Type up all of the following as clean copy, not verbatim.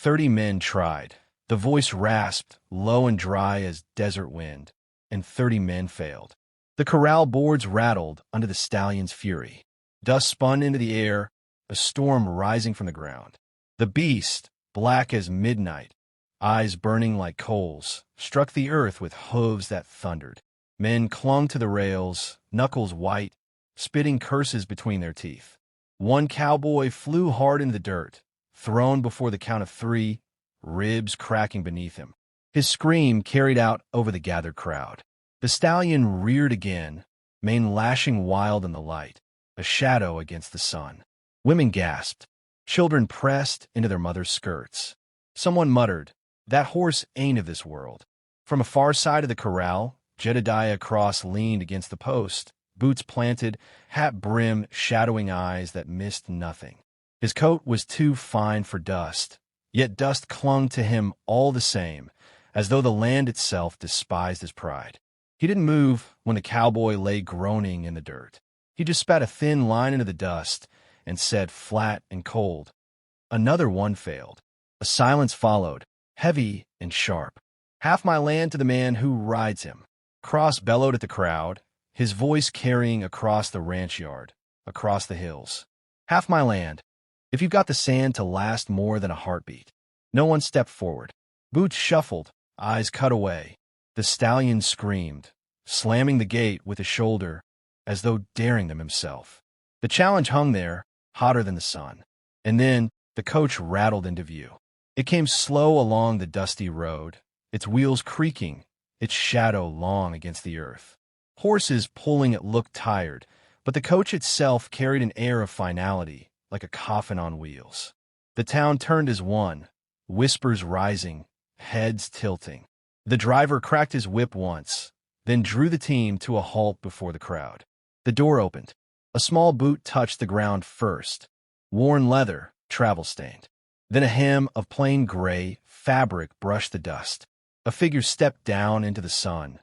30 men tried. The voice rasped, low and dry as desert wind, and 30 men failed. The corral boards rattled under the stallion's fury. Dust spun into the air, a storm rising from the ground. The beast, black as midnight, eyes burning like coals, struck the earth with hooves that thundered. Men clung to the rails, knuckles white, spitting curses between their teeth. One cowboy flew hard into the dirt, thrown before the count of 3, ribs cracking beneath him. His scream carried out over the gathered crowd. The stallion reared again, mane lashing wild in the light, a shadow against the sun. Women gasped. Children pressed into their mothers' skirts. Someone muttered, "That horse ain't of this world." From a far side of the corral, Jedediah Cross leaned against the post, boots planted, hat brim shadowing eyes that missed nothing. His coat was too fine for dust, yet dust clung to him all the same, as though the land itself despised his pride. He didn't move when the cowboy lay groaning in the dirt. He just spat a thin line into the dust and said flat and cold, "Another one failed." A silence followed, heavy and sharp. "Half my land to the man who rides him." Cross bellowed at the crowd, his voice carrying across the ranch yard, across the hills. "Half my land, if you've got the sand to last more than a heartbeat." No one stepped forward. Boots shuffled, eyes cut away. The stallion screamed, slamming the gate with a shoulder, as though daring them himself. The challenge hung there, hotter than the sun. And then the coach rattled into view. It came slow along the dusty road, its wheels creaking, its shadow long against the earth. Horses pulling it looked tired, but the coach itself carried an air of finality, like a coffin on wheels. The town turned as one, whispers rising, heads tilting. The driver cracked his whip once, then drew the team to a halt before the crowd. The door opened. A small boot touched the ground first, worn leather, travel-stained. Then a hem of plain gray fabric brushed the dust. A figure stepped down into the sun,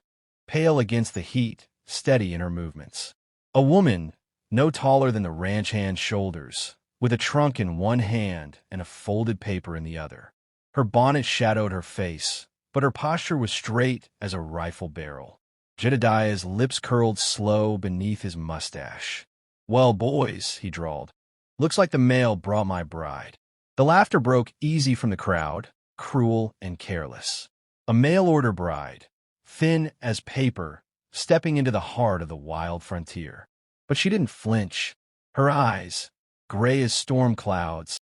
pale against the heat, steady in her movements. A woman, no taller than the ranch hand's shoulders, with a trunk in one hand and a folded paper in the other. Her bonnet shadowed her face, but her posture was straight as a rifle barrel. Jedediah's lips curled slow beneath his mustache. "Well, boys," he drawled, "looks like the mail brought my bride." The laughter broke easy from the crowd, cruel and careless. A mail-order bride, thin as paper, stepping into the heart of the wild frontier. But she didn't flinch. Her eyes, gray as storm clouds,